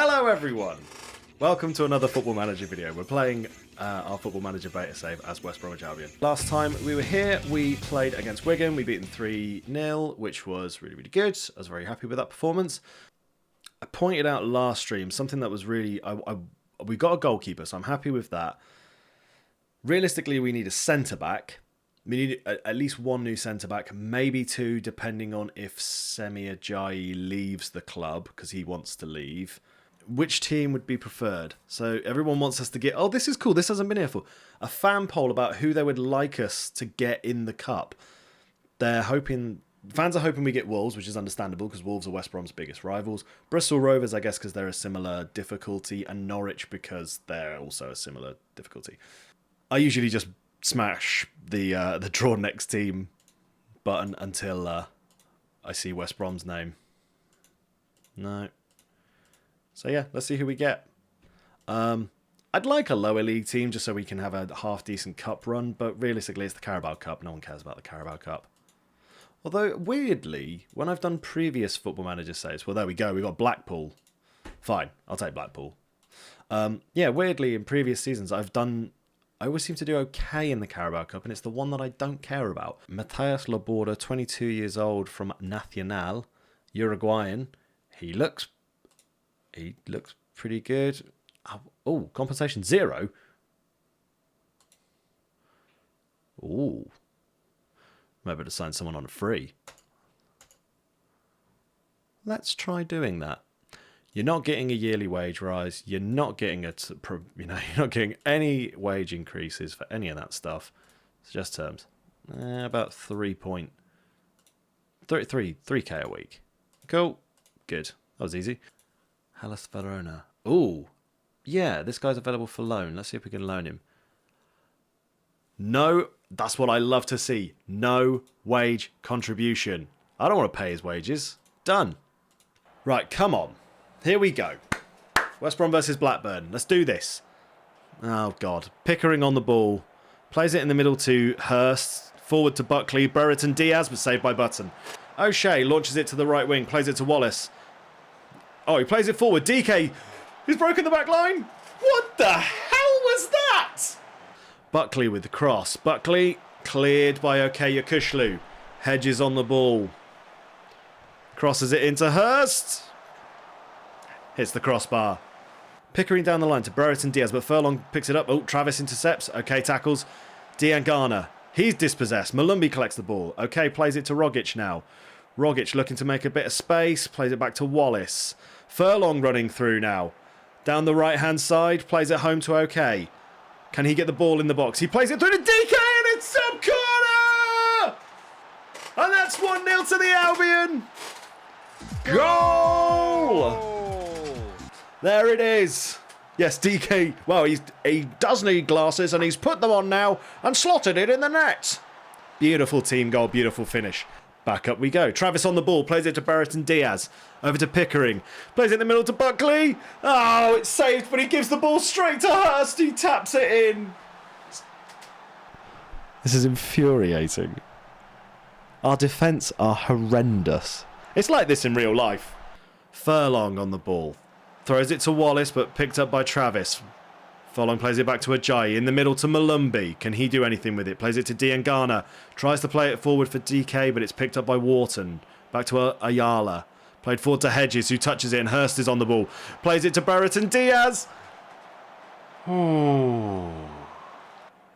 Hello everyone! Welcome to another Football Manager video. We're playing our Football Manager beta save as West Bromwich Albion. Last time we were here, we played against Wigan. We beat them 3-0, which was really, really good. I was very happy with that performance. I pointed out last stream something that was really... we got a goalkeeper, so I'm happy with that. Realistically, we need a centre-back. We need at least one new centre-back, maybe two, depending on if Semi Ajayi leaves the club, because he wants to leave. Which team would be preferred? So everyone wants us to get... Oh, this is cool. This hasn't been here for a fan poll about who they would like us to get in the cup. They're hoping... Fans are hoping we get Wolves, which is understandable, because Wolves are West Brom's biggest rivals. Bristol Rovers, I guess, because they're a similar difficulty. And Norwich, because they're also a similar difficulty. I usually just smash the draw next team button until I see West Brom's name. No. So yeah, let's see who we get. I'd like a lower league team just so we can have a half-decent cup run, but realistically it's the Carabao Cup. No one cares about the Carabao Cup. Although, weirdly, when I've done previous Football Manager saves... Well, there we go. We got Blackpool. Fine, I'll take Blackpool. Yeah, weirdly, in previous seasons, I always seem to do okay in the Carabao Cup, and it's the one that I don't care about. Matheus Laborda, 22 years old, from Nacional, Uruguayan. He looks pretty good. Oh, compensation 0. Ooh. Maybe to sign someone on a free. Let's try doing that. You're not getting a yearly wage rise. You're not getting you're not getting any wage increases for any of that stuff. It's just terms. About 3k a week. Cool. Good. That was easy. Hellas Verona. Ooh. Yeah, this guy's available for loan. Let's see if we can loan him. No, that's what I love to see. No wage contribution. I don't want to pay his wages. Done. Right, come on. Here we go. West Brom versus Blackburn. Let's do this. Oh, God. Pickering on the ball. Plays it in the middle to Hurst. Forward to Buckley. Brereton Diaz, but saved by Button. O'Shea launches it to the right wing. Plays it to Wallace. Oh, he plays it forward. DK. He's broken the back line. What the hell was that? Buckley with the cross. Buckley cleared by Yakushlu. Hedges on the ball. Crosses it into Hurst. Hits the crossbar. Pickering down the line to Brereton Diaz, but Furlong picks it up. Oh, Travis intercepts. Okay, tackles. Diangana. He's dispossessed. Malumbi collects the ball. Okay, plays it to Rogic now. Rogic looking to make a bit of space. Plays it back to Wallace. Furlong running through now. Down the right-hand side. Plays it home to OK. Can he get the ball in the box? He plays it through to DK and it's sub-corner! And that's 1-0 to the Albion. Goal! There it is. Yes, DK. Well, he does need glasses and he's put them on now and slotted it in the net. Beautiful team goal, beautiful finish. Back up we go. Travis on the ball, plays it to Brereton Diaz. Over to Pickering. Plays it in the middle to Buckley. Oh, it's saved, but he gives the ball straight to Hurst. He taps it in. This is infuriating. Our defence are horrendous. It's like this in real life. Furlong on the ball. Throws it to Wallace, but picked up by Travis. Furlong plays it back to Ajayi. In the middle to Malumbi. Can he do anything with it? Plays it to Diangana. Tries to play it forward for DK, but it's picked up by Wharton. Back to Ayala. Played forward to Hedges, who touches it, and Hurst is on the ball. Plays it to Brereton Diaz. Oh.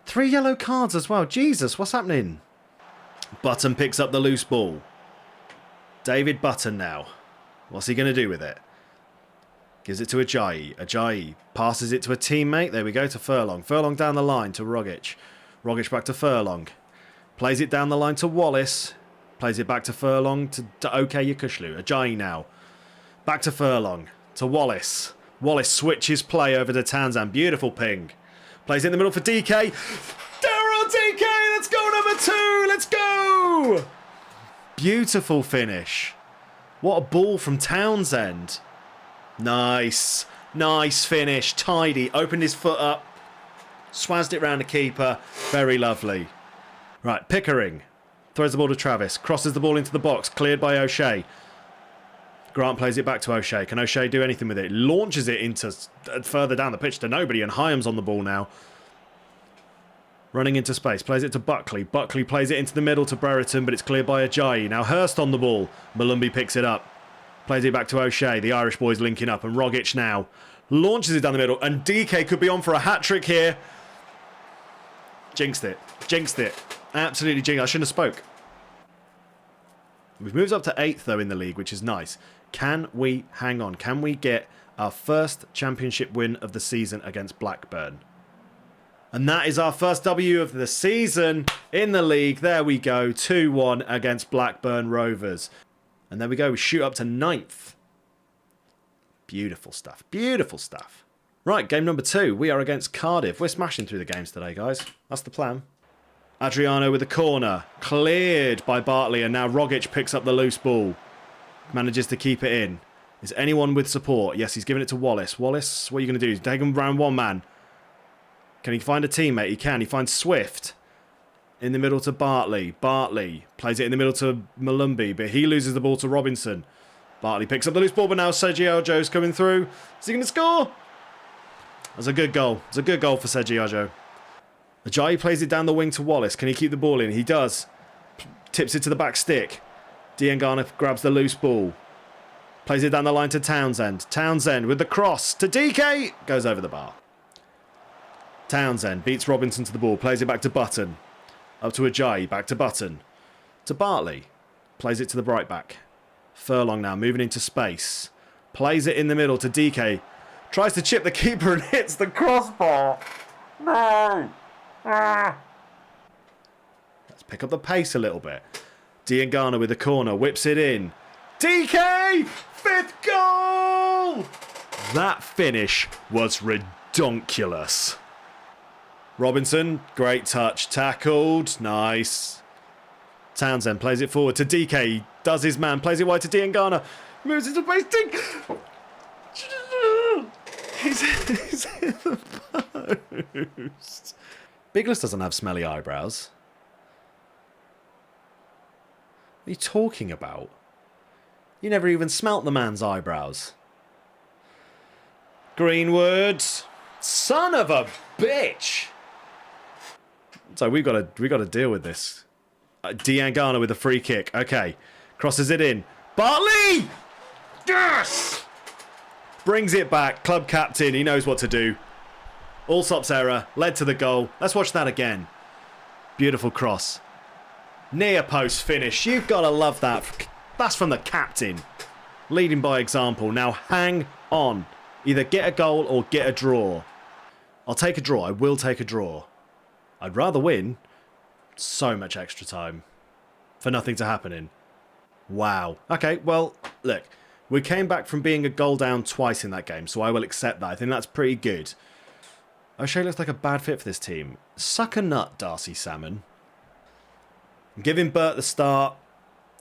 3 yellow cards as well. Jesus, what's happening? Button picks up the loose ball. David Button now. What's he going to do with it? Gives it to Ajayi. Ajayi passes it to a teammate. There we go, to Furlong. Furlong down the line to Rogic. Rogic back to Furlong. Plays it down the line to Wallace. Plays it back to Furlong to OK Yakushlu. Ajayi now. Back to Furlong. To Wallace. Wallace switches play over to Tanzan. Beautiful ping. Plays it in the middle for DK. Daryl Dike! Let's go, number 2! Let's go! Beautiful finish. What a ball from Townsend. Nice. Nice finish. Tidy. Opened his foot up. Swazzed it round the keeper. Very lovely. Right, Pickering. Throws the ball to Travis. Crosses the ball into the box. Cleared by O'Shea. Grant plays it back to O'Shea. Can O'Shea do anything with it? Launches it into further down the pitch to nobody, and Hyam's on the ball now. Running into space. Plays it to Buckley. Buckley plays it into the middle to Brereton, but it's cleared by Ajayi. Now Hurst on the ball. Malumbi picks it up. Plays it back to O'Shea. The Irish boys linking up, and Rogic now launches it down the middle, and DK could be on for a hat-trick here. Jinxed it. Jinxed it. Absolutely jinxed. I shouldn't have spoke. We've moved up to 8th, though, in the league, which is nice. Can we hang on? Can we get our first championship win of the season against Blackburn? And that is our first W of the season in the league. There we go. 2-1 against Blackburn Rovers. And there we go. We shoot up to 9th. Beautiful stuff. Beautiful stuff. Right, game number 2. We are against Cardiff. We're smashing through the games today, guys. That's the plan. Adriano with the corner. Cleared by Bartley, and now Rogic picks up the loose ball. Manages to keep it in. Is anyone with support? Yes, he's giving it to Wallace. Wallace, what are you going to do? He's taking him around one man. Can he find a teammate? He can. He finds Swift. In the middle to Bartley. Bartley plays it in the middle to Malumbi, but he loses the ball to Robinson. Bartley picks up the loose ball, but now Sergio Ajo's coming through. Is he going to score? That's a good goal. It's a good goal for Sergio Ajo. Ajayi plays it down the wing to Wallace. Can he keep the ball in? He does. Tips it to the back stick. Diangana grabs the loose ball. Plays it down the line to Townsend. Townsend with the cross to DK. Goes over the bar. Townsend beats Robinson to the ball. Plays it back to Button. Up to Ajayi. Back to Button. To Bartley. Plays it to the right back. Furlong now moving into space. Plays it in the middle to DK. Tries to chip the keeper and hits the crossbar. No. Let's pick up the pace a little bit. Diangana with the corner. Whips it in. DK! 5th goal! That finish was redonkulous. Robinson, great touch. Tackled. Nice. Townsend plays it forward to DK. He does his man. Plays it wide to Diangana. Moves into base. He's in the post. Biglis doesn't have smelly eyebrows. What are you talking about? You never even smelt the man's eyebrows. Greenwood. Son of a bitch. So we've got to deal with this. Diangana with a free kick. Okay. Crosses it in. Bartley! Yes! Brings it back. Club captain. He knows what to do. Allsop's error. Led to the goal. Let's watch that again. Beautiful cross. Near post finish. You've got to love that. That's from the captain. Leading by example. Now hang on. Either get a goal or get a draw. I'll take a draw. I will take a draw. I'd rather win. So much extra time. For nothing to happen in. Wow. Okay, well, look. We came back from being a goal down twice in that game, so I will accept that. I think that's pretty good. O'Shea looks like a bad fit for this team. Suck a nut, Darcy Salmon. I'm giving Burt the start.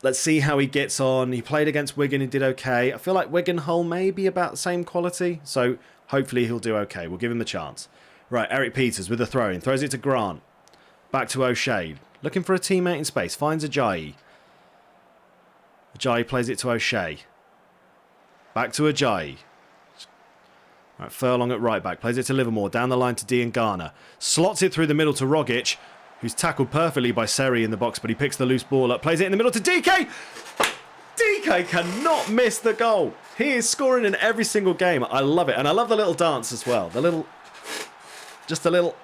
Let's see how he gets on. He played against Wigan and did okay. I feel like Wigan Hull may be about the same quality, so hopefully he'll do okay. We'll give him the chance. Right, Eric Peters with the throw-in. Throws it to Grant. Back to O'Shea. Looking for a teammate in space. Finds Ajayi. Ajayi plays it to O'Shea. Back to Ajayi. Right, Furlong at right back. Plays it to Livermore. Down the line to Diangana. Slots it through the middle to Rogic, who's tackled perfectly by Seri in the box, but he picks the loose ball up. Plays it in the middle to DK. DK cannot miss the goal. He is scoring in every single game. I love it. And I love the little dance as well. The little... Just a little...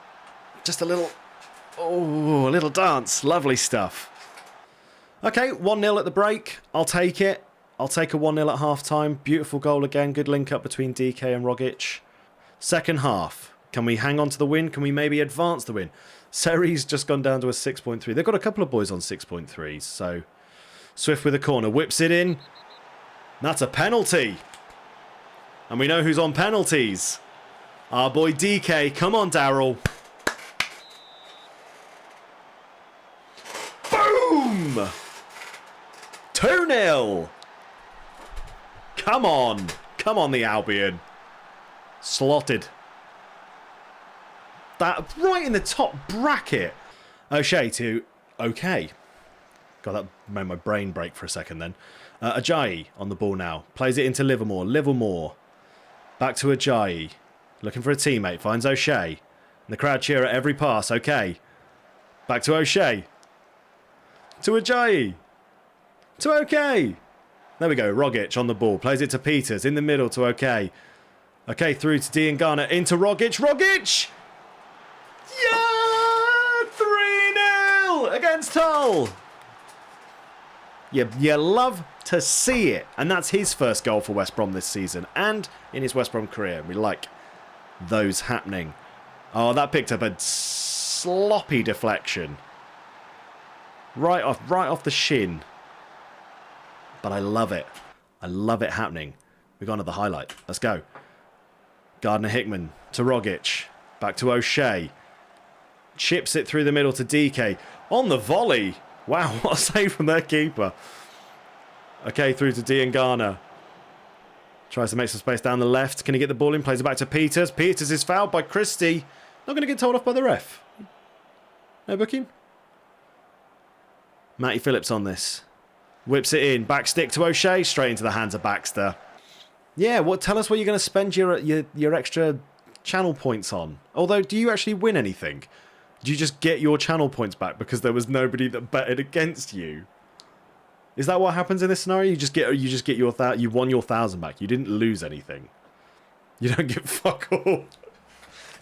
Oh, a little dance. Lovely stuff. Okay, 1-0 at the break. I'll take it. I'll take a 1-0 at half-time. Beautiful goal again. Good link-up between DK and Rogic. Second half. Can we hang on to the win? Can we maybe advance the win? Seri's just gone down to a 6.3. They've got a couple of boys on 6.3s, so... Swift with a corner. Whips it in. That's a penalty. And we know who's on penalties. Our boy DK. Come on, Daryl. Boom! 2-0. Come on. Come on, the Albion. Slotted. That right in the top bracket. O'Shea to okay. God, that made my brain break for a second then. Ajayi on the ball now. Plays it into Livermore. Livermore. Back to Ajayi. Looking for a teammate. Finds O'Shea. And the crowd cheer at every pass. Okay. Back to O'Shea. To Ajayi. To OK. There we go. Rogic on the ball. Plays it to Peters. In the middle to OK. OK, through to Diangana. Into Rogic. Rogic! Yeah! 3-0 against Hull. You love to see it. And that's his first goal for West Brom this season. And in his West Brom career. We like those happening. Oh, that picked up a sloppy deflection. Right off the shin. But I love it. I love it happening. We've got another highlight. Let's go. Gardner-Hickman to Rogic. Back to O'Shea. Chips it through the middle to DK. On the volley. Wow, what a save from their keeper. Okay, through to Diangana. Tries to make some space down the left. Can he get the ball in? Plays it back to Peters. Peters is fouled by Christie. Not going to get told off by the ref. No booking. Matty Phillips on this. Whips it in. Back stick to O'Shea. Straight into the hands of Baxter. Yeah, tell us what you're going to spend your extra channel points on. Although, do you actually win anything? Do you just get your channel points back because there was nobody that betted against you? Is that what happens in this scenario? You just get you won your 1,000 back. You didn't lose anything. You don't get fuck all.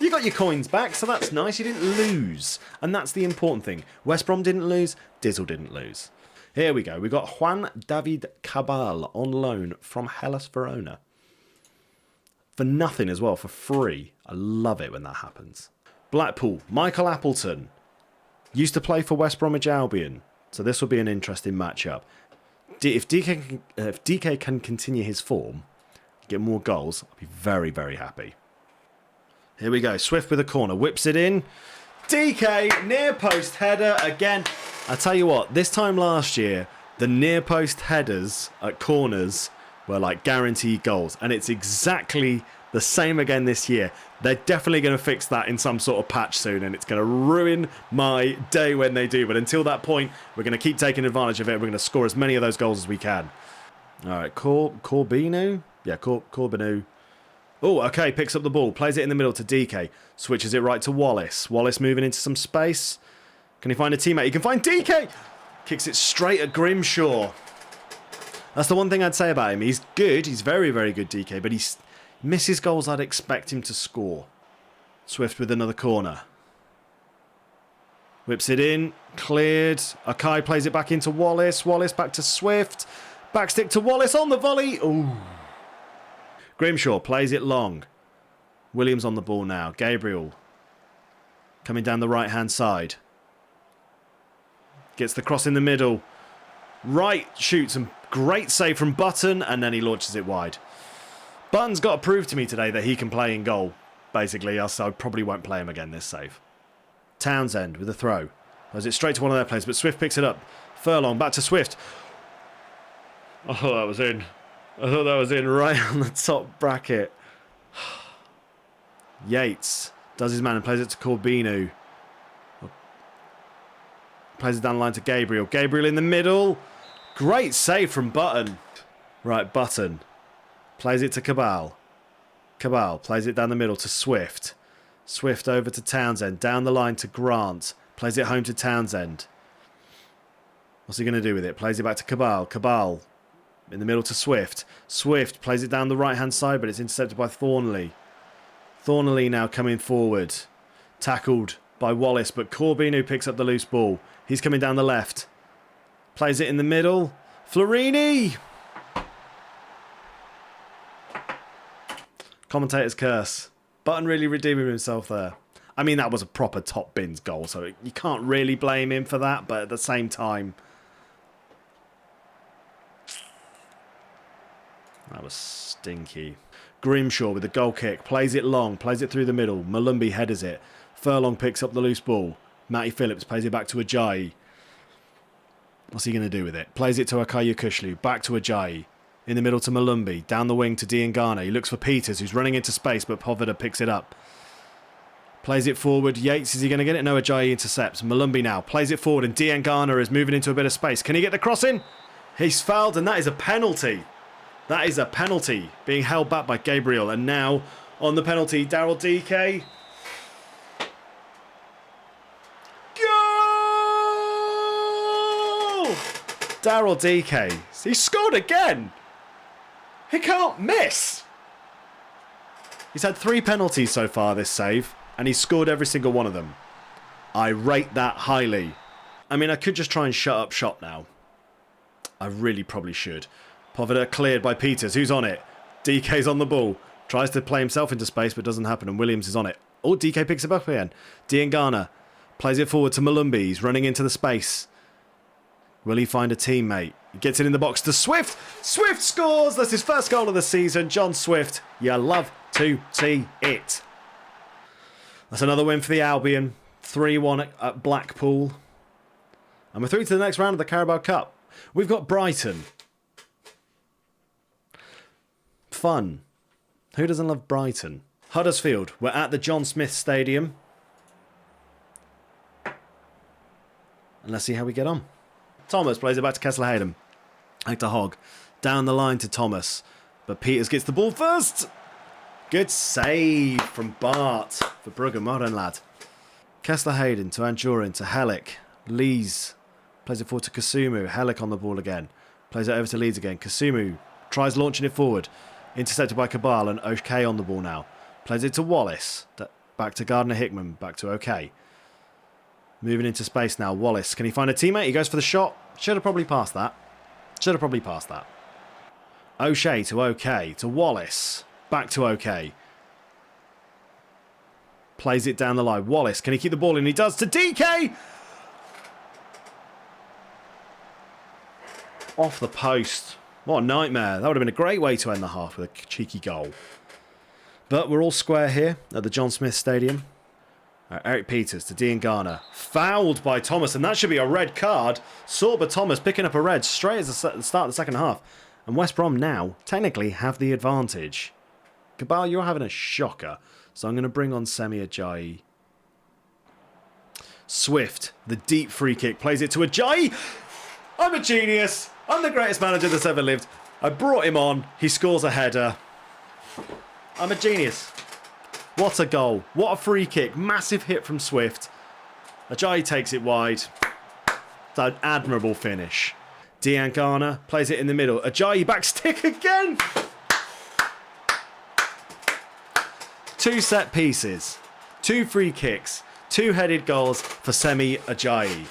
You got your coins back, so that's nice. You didn't lose, and that's the important thing. West Brom didn't lose. Dizzle didn't lose. Here we go. We got Juan David Cabal on loan from Hellas Verona for nothing as well, for free. I love it when that happens. Blackpool, Michael Appleton. Used to play for West Bromwich Albion. So this will be an interesting matchup. If DK can continue his form, get more goals, I'll be very, very happy. Here we go. Swift with a corner. Whips it in. DK, near post header again. I tell you what, this time last year, the near post headers at corners were like guaranteed goals. And it's exactly the same again this year. They're definitely going to fix that in some sort of patch soon, and it's going to ruin my day when they do. But until that point, we're going to keep taking advantage of it. We're going to score as many of those goals as we can. All right, Corbinu? Yeah, Corbinu. Oh, okay, picks up the ball. Plays it in the middle to DK. Switches it right to Wallace. Wallace moving into some space. Can he find a teammate? He can find DK! Kicks it straight at Grimshaw. That's the one thing I'd say about him. He's good. He's very, very good, DK, but he's misses goals I'd expect him to score. Swift with another corner. Whips it in. Cleared. Akai plays it back into Wallace. Wallace back to Swift. Backstick to Wallace on the volley. Ooh. Grimshaw plays it long. Williams on the ball now. Gabriel coming down the right-hand side. Gets the cross in the middle. Right, shoots, and great save from Button, and then he launches it wide. Button's got to prove to me today that he can play in goal, basically, else I probably won't play him again this save. Townsend with a throw. Throws it straight to one of their players, but Swift picks it up. Furlong back to Swift. I thought that was in. I thought that was in right on the top bracket. Yates does his man and plays it to Corbinu. Plays it down the line to Gabriel. Gabriel in the middle. Great save from Button. Right, Button. Plays it to Cabal. Cabal plays it down the middle to Swift. Swift over to Townsend. Down the line to Grant. Plays it home to Townsend. What's he going to do with it? Plays it back to Cabal. Cabal in the middle to Swift. Swift plays it down the right-hand side, but it's intercepted by Thornley. Thornley now coming forward. Tackled by Wallace, but Corbinu picks up the loose ball. He's coming down the left. Plays it in the middle. Florini! Commentator's curse. Button really redeeming himself there. I mean, that was a proper top bins goal, so you can't really blame him for that, but at the same time, that was stinky. Grimshaw with a goal kick. Plays it long. Plays it through the middle. Malumbi headers it. Furlong picks up the loose ball. Matty Phillips plays it back to Ajayi. What's he going to do with it? Plays it to Akayu Kushlu. Back to Ajayi. In the middle to Malumbi. Down the wing to Diangana. He looks for Peters, who's running into space, but Poveda picks it up. Plays it forward. Yates, is he going to get it? No, Ajayi intercepts. Malumbi now plays it forward, and Diangana is moving into a bit of space. Can he get the cross in? He's fouled, and that is a penalty. That is a penalty being held back by Gabriel. And now on the penalty, Daryl Dike. Goal! Daryl Dike. He scored again. He can't miss. He's had 3 penalties so far this save, and he's scored every single one of them. I rate that highly. I mean, I could just try and shut up shop now. I really probably should. Poveda cleared by Peters. Who's on it? DK's on the ball. Tries to play himself into space, but doesn't happen, and Williams is on it. Oh, DK picks it up again. Diangana plays it forward to Malumbi. He's running into the space. Will he find a teammate? He gets it in the box to Swift. Swift scores! That's his first goal of the season. John Swift, you love to see it. That's another win for the Albion. 3-1 at Blackpool. And we're through to the next round of the Carabao Cup. We've got Brighton. Fun. Who doesn't love Brighton? Huddersfield. We're at the John Smith Stadium. And let's see how we get on. Thomas plays it back to Kessler-Hayden. Back to Hogg. Down the line to Thomas. But Peters gets the ball first. Good save from Bart for Brugge. Well done, lad. Kessler-Hayden to Anjorin to Hellick. Lees plays it forward to Kasumu. Hellick on the ball again. Plays it over to Leeds again. Kasumu tries launching it forward. Intercepted by Cabal, and OK on the ball now. Plays it to Wallace. Back to Gardner-Hickman. Back to OK. Moving into space now. Wallace. Can he find a teammate? He goes for the shot. Should have probably passed that. O'Shea to OK. To Wallace. Back to OK. Plays it down the line. Wallace. Can he keep the ball in? He does to DK. Off the post. What a nightmare. That would have been a great way to end the half with a cheeky goal. But we're all square here at the John Smith Stadium. Eric Peters to Diangana. Fouled by Thomas, and that should be a red card. Sorba Thomas picking up a red straight at the start of the second half. And West Brom now technically have the advantage. Cabal, you're having a shocker. So I'm going to bring on Semi Ajayi. Swift, the deep free kick, plays it to Ajayi. I'm a genius. I'm the greatest manager that's ever lived. I brought him on. He scores a header. I'm a genius. What a goal. What a free kick. Massive hit from Swift. Ajayi takes it wide. It's an admirable finish. Diangana plays it in the middle. Ajayi back stick again. 2 set pieces. 2 free kicks. 2 headed goals for Semi Ajayi.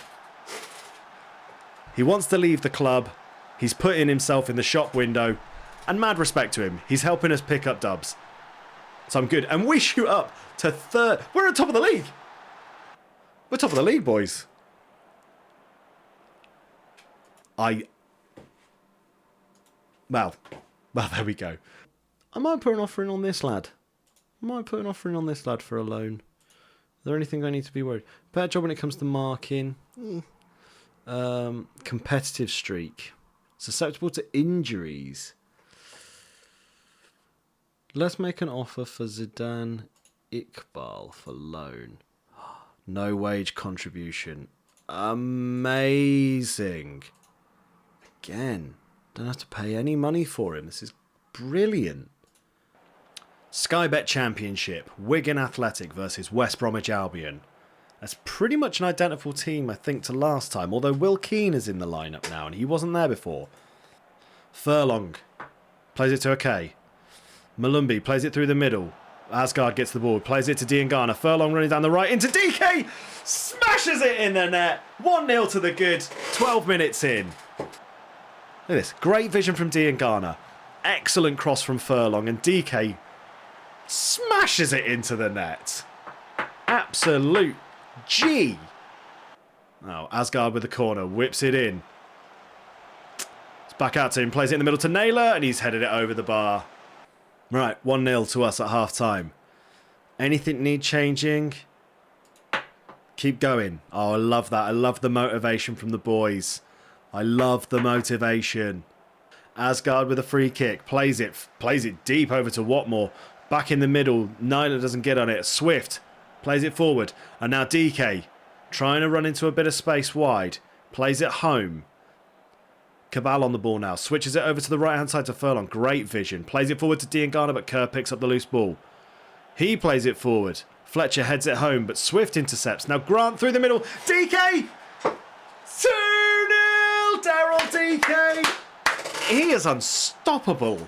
He wants to leave the club. He's putting himself in the shop window. And mad respect to him. He's helping us pick up dubs. So I'm good. And we shoot up to 3rd. We're at top of the league. We're top of the league, boys. Well, there we go. I might put an offer in on this lad. For a loan. Is there anything I need to be worried? Better job when it comes to marking. Competitive streak. Susceptible to injuries. Let's make an offer for Zidane Iqbal for loan. No wage contribution. Amazing. Again, don't have to pay any money for him. This is brilliant. Sky Bet Championship. Wigan Athletic versus West Bromwich Albion. That's pretty much an identical team, I think, to last time. Although Will Keane is in the lineup now, and he wasn't there before. Furlong plays it to OK. Malumbi plays it through the middle. Asgard gets the ball. Plays it to Diangana. Furlong running down the right into DK. Smashes it in the net. 1-0 to the good. 12 minutes in. Look at this. Great vision from Diangana. Excellent cross from Furlong. And DK smashes it into the net. Absolute G. Oh, Asgard with the corner. Whips it in. It's back out to him. Plays it in the middle to Naylor. And he's headed it over the bar. Right, 1-0 to us at half-time. Anything need changing? Keep going. Oh, I love that. I love the motivation from the boys. I love the motivation. Asgard with a free kick. Plays it deep over to Watmore. Back in the middle. Naylor doesn't get on it. Swift Plays it forward. And now Dike trying to run into a bit of space wide. Plays it home. Cabal on the ball now. Switches it over to the right-hand side to Furlong. Great vision. Plays it forward to Diangana, but Kerr picks up the loose ball. He plays it forward. Fletcher heads it home, but Swift intercepts. Now Grant through the middle. Dike! 2-0! Daryl Dike! He is unstoppable.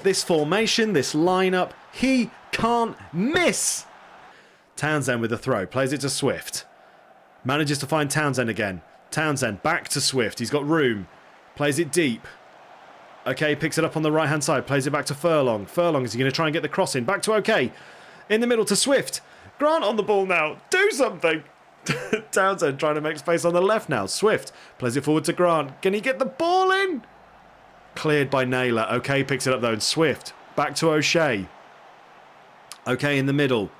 This formation, this lineup, he can't miss. Townsend with the throw. Plays it to Swift. Manages to find Townsend again. Townsend back to Swift. He's got room. Plays it deep. Okay, picks it up on the right-hand side. Plays it back to Furlong. Furlong, is he going to try and get the cross in? Back to OK. In the middle to Swift. Grant on the ball now. Do something. Townsend trying to make space on the left now. Swift plays it forward to Grant. Can he get the ball in? Cleared by Naylor. OK picks it up though. And Swift back to O'Shea. OK in the middle.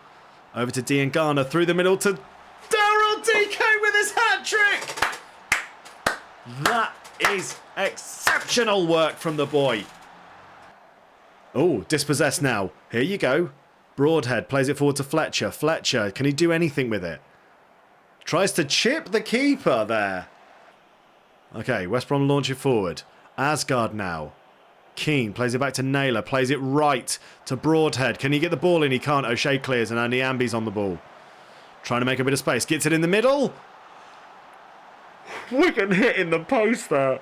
Over to Diangana. Through the middle to Daryl Dike with his hat-trick. That is exceptional work from the boy. Oh, dispossessed now. Here you go. Broadhead plays it forward to Fletcher. Fletcher, can he do anything with it? Tries to chip the keeper there. Okay, West Brom launch it forward. Asgard now. Keane plays it back to Naylor. Plays it right to Broadhead. Can he get the ball in? He can't. O'Shea clears and Andy Amby's on the ball. Trying to make a bit of space. Gets it in the middle. Wigan hit in the post there.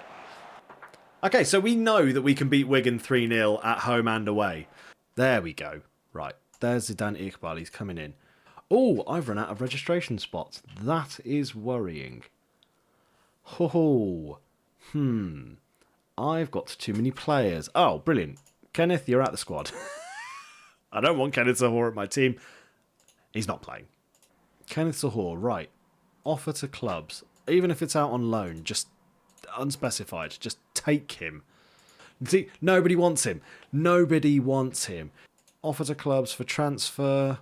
Okay, so we know that we can beat Wigan 3-0 at home and away. There we go. Right, there's Zidane Iqbal. He's coming in. Oh, I've run out of registration spots. That is worrying. Oh, I've got too many players. Oh, brilliant. Kenneth, you're at the squad. I don't want Kenneth Sahor at my team. He's not playing. Kenneth Sahor, right. Offer to clubs. Even if it's out on loan, just unspecified. Just take him. See, nobody wants him. Nobody wants him. Offer to clubs for transfer.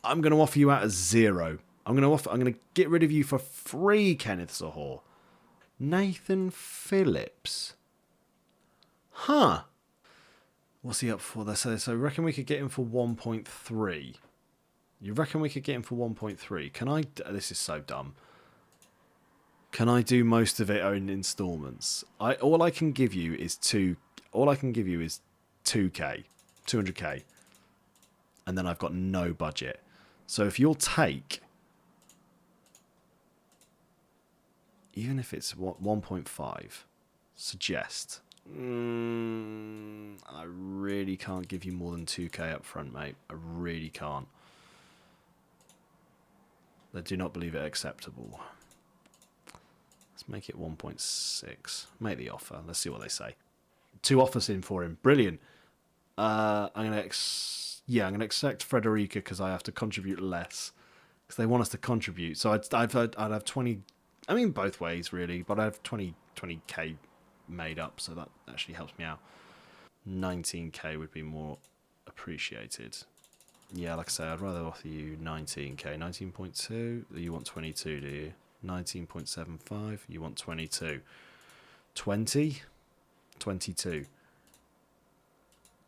I'm going to offer you out at 0. I'm going to get rid of you for free, Kenneth Sahor. Nathan Phillips. Huh. What's he up for there? So I reckon we could get him for 1.3. You reckon we could get him for 1.3? Can I... This is so dumb. Can I do most of it in installments? All I can give you is 2k, 200k. And then I've got no budget. So if you'll take, even if it's 1.5, suggest. I really can't give you more than 2k up front, mate. I really can't. They do not believe it acceptable. Let's make it 1.6. Make the offer. Let's see what they say. 2 offers in for him. Brilliant. I'm going to accept Frederica because I have to contribute less. Because they want us to contribute. So I'd have 20... I mean, both ways, really. But I have 20k made up. So that actually helps me out. 19k would be more appreciated. Yeah, like I say, I'd rather offer you 19k. 19.2. You want 22, do you? 19.75. You want 22. 20. 22.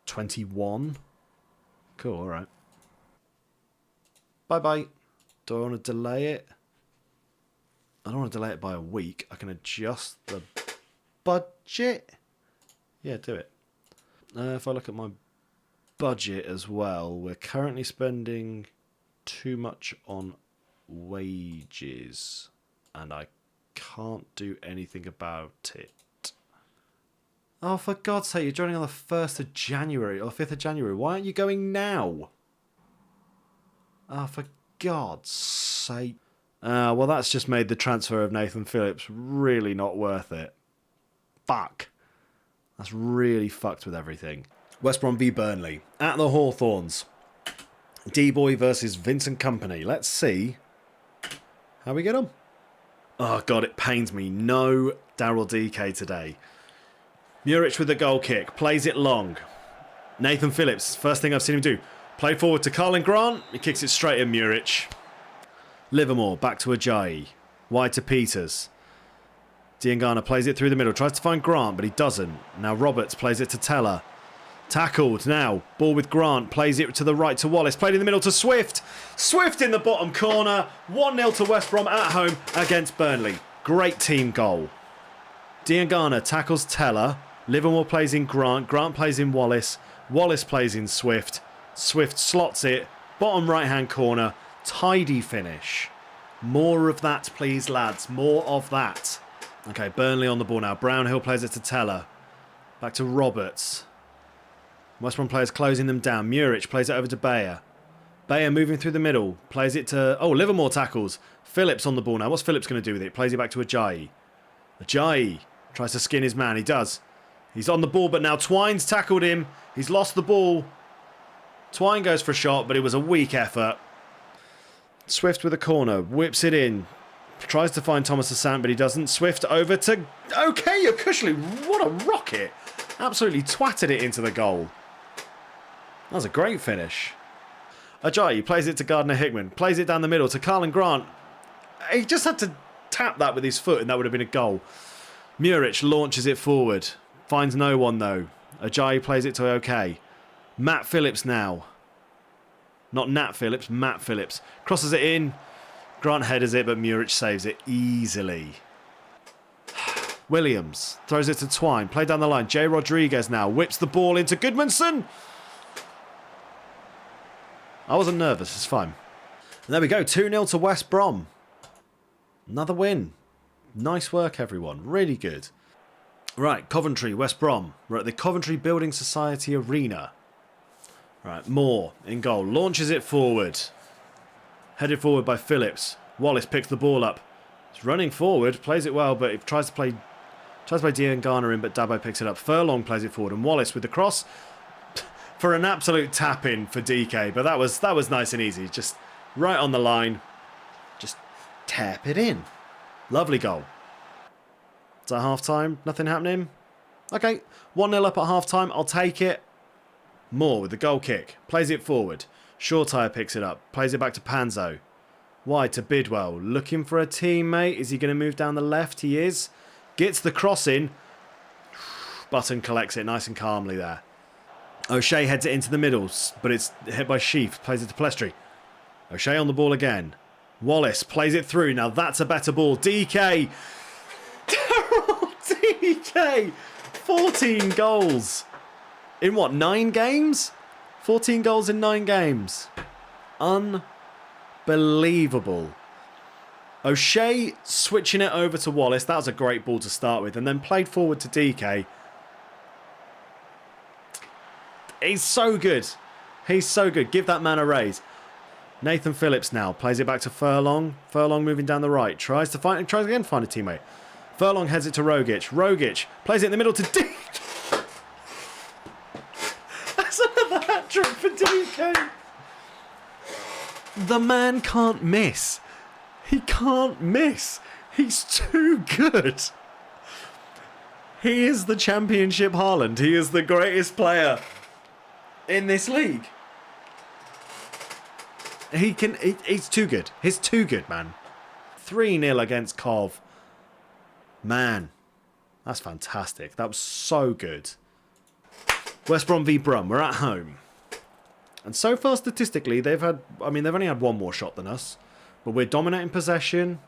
21. Cool, alright. Bye-bye. Do I want to delay it? I don't want to delay it by a week. I can adjust the budget. Yeah, do it. If I look at my budget as well, we're currently spending too much on wages. And I can't do anything about it. Oh, for God's sake, you're joining on the 1st of January or 5th of January. Why aren't you going now? Oh, for God's sake. Well, that's just made the transfer of Nathan Phillips really not worth it. Fuck. That's really fucked with everything. West Brom v Burnley. At the Hawthorns. D-Boy versus Vincent Kompany. Let's see how we get on. Oh, God, it pains me. No Daryl Dike today. Muric with the goal kick. Plays it long. Nathan Phillips, first thing I've seen him do. Play forward to Carlin Grant. He kicks it straight in Muric. Livermore back to Ajayi. Wide to Peters. Diangana plays it through the middle. Tries to find Grant, but he doesn't. Now Roberts plays it to Teller. Tackled now. Ball with Grant. Plays it to the right to Wallace. Played in the middle to Swift. Swift in the bottom corner. 1-0 to West Brom at home against Burnley. Great team goal. Diangana tackles Teller. Livermore plays in Grant. Grant plays in Wallace. Wallace plays in Swift. Swift slots it. Bottom right-hand corner. Tidy finish. More of that, please, lads. More of that. Okay, Burnley on the ball now. Brownhill plays it to Teller. Back to Roberts. West Brom players closing them down. Muric plays it over to Bayer. Bayer moving through the middle. Plays it to... Oh, Livermore tackles. Phillips on the ball now. What's Phillips going to do with it? Plays it back to Ajayi. Ajayi tries to skin his man. He does. He's on the ball, but now Twine's tackled him. He's lost the ball. Twine goes for a shot, but it was a weak effort. Swift with a corner. Whips it in. Tries to find Thomas Asante, but he doesn't. Swift over to... Okay, Yokushli. What a rocket. Absolutely twatted it into the goal. That was a great finish. Ajayi plays it to Gardner-Hickman. Plays it down the middle to Carlin Grant. He just had to tap that with his foot and that would have been a goal. Muric launches it forward. Finds no one though. Ajayi plays it to OK. Matt Phillips now. Not Nat Phillips, Matt Phillips. Crosses it in. Grant headers it, but Muric saves it easily. Williams throws it to Twine. Play down the line. Jay Rodriguez now. Whips the ball into Goodmanson. I wasn't nervous. It's fine. And there we go. 2-0 to West Brom. Another win. Nice work, everyone. Really good. Right, Coventry, West Brom. We're at the Coventry Building Society Arena. Right, Moore in goal. Launches it forward. Headed forward by Phillips. Wallace picks the ball up. He's running forward. Plays it well, but he tries to play Diangana in, but Dabo picks it up. Furlong plays it forward. And Wallace with the cross for an absolute tap-in for DK. But that was nice and easy. Just right on the line. Just tap it in. Lovely goal. Is that half-time? Nothing happening? Okay, 1-0 up at half-time. I'll take it. Moore with the goal kick. Plays it forward. Shortire picks it up. Plays it back to Panzo. Wide to Bidwell. Looking for a teammate. Is he going to move down the left? He is. Gets the cross in. Button collects it nice and calmly there. O'Shea heads it into the middle, but it's hit by Sheaf. Plays it to Plestri. O'Shea on the ball again. Wallace plays it through. Now that's a better ball. DK. Daryl Dike. 14 goals. In what, 9 games? 14 goals in 9 games. Unbelievable. O'Shea switching it over to Wallace. That was a great ball to start with. And then played forward to DK. He's so good. He's so good. Give that man a raise. Nathan Phillips now plays it back to Furlong. Furlong moving down the right. Tries again to find a teammate. Furlong heads it to Rogic. Rogic plays it in the middle to DK. That's another hat-trick for DK. The man can't miss. He can't miss. He's too good. He is the Championship Haaland. He is the greatest player in this league. He's too good. He's too good, man. 3-0 against Cov. Man, that's fantastic. That was so good. West Brom v Brum. We're at home. And so far, statistically, they've only had one more shot than us. But we're dominating possession.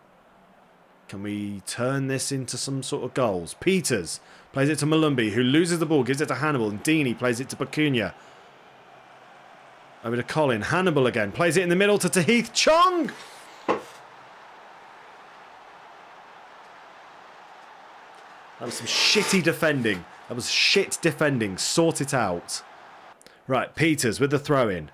Can we turn this into some sort of goals? Peters plays it to Malumbi, who loses the ball, gives it to Hannibal. And Deeney plays it to Pecunia. Over to Colin. Hannibal again. Plays it in the middle to Tahith Chong. That was some shitty defending. That was shit defending. Sort it out. Right, Peters with the throw-in.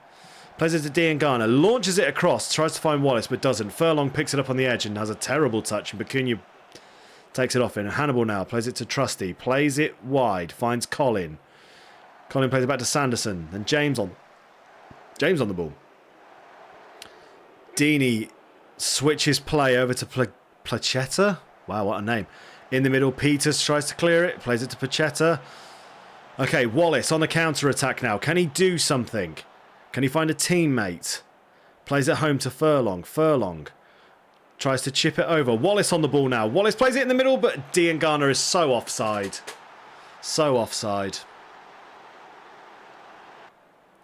Plays it to Diangana. Launches it across. Tries to find Wallace, but doesn't. Furlong picks it up on the edge and has a terrible touch. And Pecunia takes it off in. Hannibal now plays it to Trusty. Plays it wide. Finds Colin. Colin plays it back to Sanderson. Then James on the ball. Deeney switches play over to Plachetta. Wow, what a name. In the middle, Peters tries to clear it. Plays it to Plachetta. Okay, Wallace on the counter-attack now. Can he do something? Can he find a teammate? Plays it home to Furlong. Furlong tries to chip it over. Wallace on the ball now. Wallace plays it in the middle, but Diangana is so offside. So offside.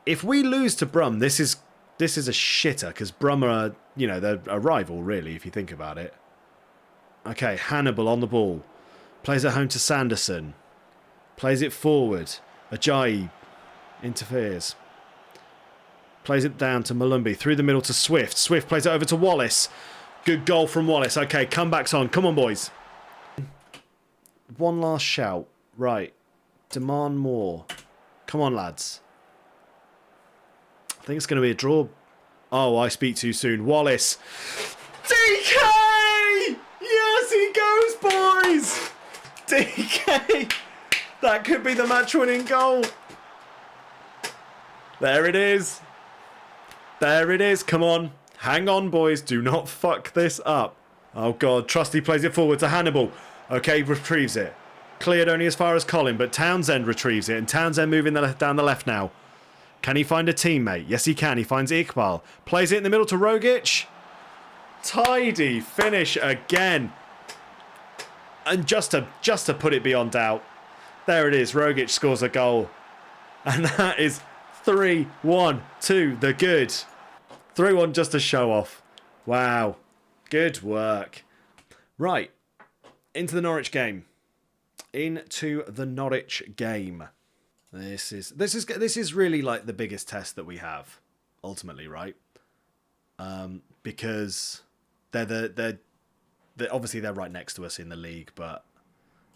If we lose to Brum, this is a shitter, because Brum are, they're a rival, really, if you think about it. Okay, Hannibal on the ball. Plays it home to Sanderson. Plays it forward. Ajayi interferes. Plays it down to Malumbi. Through the middle to Swift. Swift plays it over to Wallace. Good goal from Wallace. Okay, comeback's on. Come on, boys. One last shout. Right. Demand more. Come on, lads. I think it's going to be a draw. Oh, I speak too soon. Wallace. DK! Yes, he goes, boys! DK! That could be the match-winning goal. There it is. There it is. Come on. Hang on, boys. Do not fuck this up. Oh, God. Trusty plays it forward to Hannibal. Okay, retrieves it. Cleared only as far as Colin, but Townsend retrieves it. And Townsend moving down the left now. Can he find a teammate? Yes, he can. He finds Iqbal. Plays it in the middle to Rogic. Tidy finish again. And just to put it beyond doubt, there it is. Rogic scores a goal. And that is 3-1 to the good. 3-1 just to show off. Wow. Good work. Right. Into the Norwich game. Into the Norwich game. This is really like the biggest test that we have, ultimately, right? Because they're obviously they're right next to us in the league, but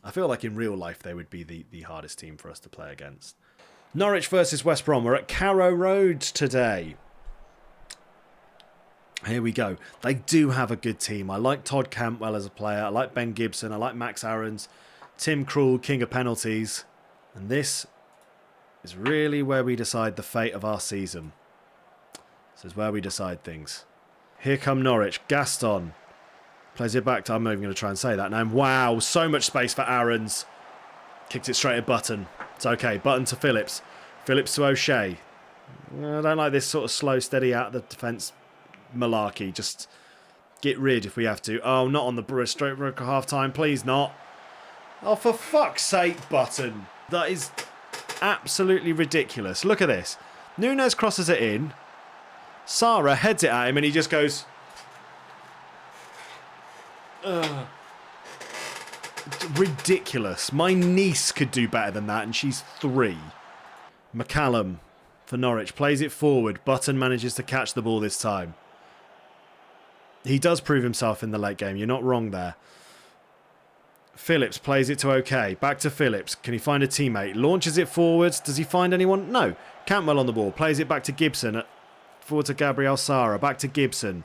I feel like in real life they would be the hardest team for us to play against. Norwich versus West Brom. We're at Carrow Road today. Here we go. They do have a good team. I like Todd Cantwell as a player. I like Ben Gibson. I like Max Aarons. Tim Krul, king of penalties. And this is really where we decide the fate of our season. This is where we decide things. Here come Norwich. Gaston plays it back to... I'm not even going to try and say that name. Wow, so much space for Aarons. Kicked it straight at Button. It's okay. Button to Phillips. Phillips to O'Shea. I don't like this sort of slow, steady out of the defence malarkey. Just get rid if we have to. Oh, not on the straight half time. Please not. Oh, for fuck's sake, Button. That is absolutely ridiculous. Look at this. Núñez crosses it in. Sarah heads it at him and he just goes... Ugh. Ridiculous. My niece could do better than that and she's 3. McCallum for Norwich plays it forward. Button manages to catch the ball this time. He does prove himself in the late game. You're not wrong there. Phillips plays it to OK. Back to Phillips. Can he find a teammate? Launches it forwards. Does he find anyone? No. Cantwell on the ball. Plays it back to Gibson. Forward to Gabriel Sara. Back to Gibson.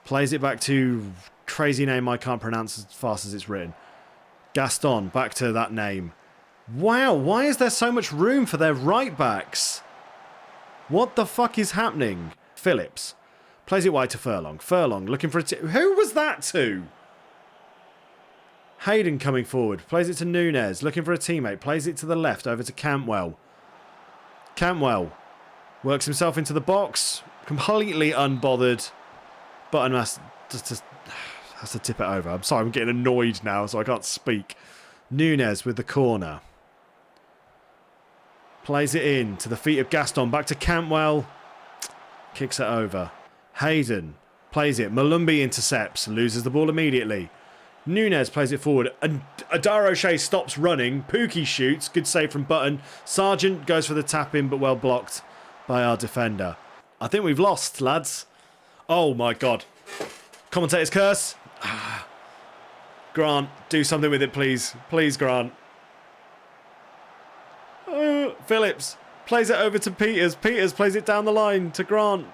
Plays it back to... Crazy name I can't pronounce as fast as it's written. Gaston. Back to that name. Wow. Why is there so much room for their right backs? What the fuck is happening? Phillips. Plays it wide to Furlong. Furlong looking for a... Who was that to? Hayden coming forward. Plays it to Núñez. Looking for a teammate. Plays it to the left. Over to Cantwell. Cantwell. Works himself into the box. Completely unbothered. Button has to tip it over. I'm sorry. I'm getting annoyed now so I can't speak. Núñez with the corner. Plays it in to the feet of Gaston. Back to Cantwell. Kicks it over. Hayden. Plays it. Malumbi intercepts. Loses the ball immediately. Núñez plays it forward. And Adara O'Shea stops running. Pookie shoots. Good save from Button. Sargent goes for the tap in, but well blocked by our defender. I think we've lost, lads. Oh, my God. Commentator's curse. Grant, do something with it, please. Please, Grant. Phillips plays it over to Peters. Peters plays it down the line to Grant.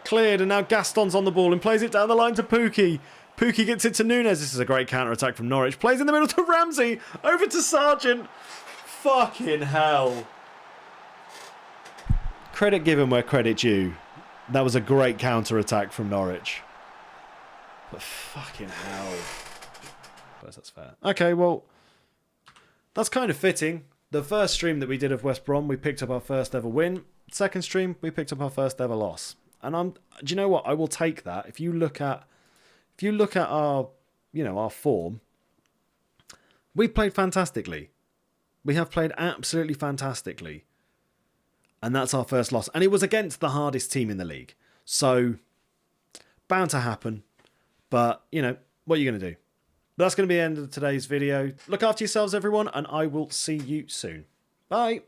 Cleared, and now Gaston's on the ball and plays it down the line to Pookie. Pookie gets it to Núñez. This is a great counter-attack from Norwich. Plays in the middle to Ramsey. Over to Sargent. Fucking hell. Credit given where credit due. That was a great counter-attack from Norwich. But fucking hell. I suppose that's fair. Okay, well, that's kind of fitting. The first stream that we did of West Brom, we picked up our first ever win. Second stream, we picked up our first ever loss. And do you know what? I will take that. If you look at our, our form, we played fantastically. We have played absolutely fantastically. And that's our first loss. And it was against the hardest team in the league. So, bound to happen. But, you know, what are you going to do? That's going to be the end of today's video. Look after yourselves, everyone, and I will see you soon. Bye.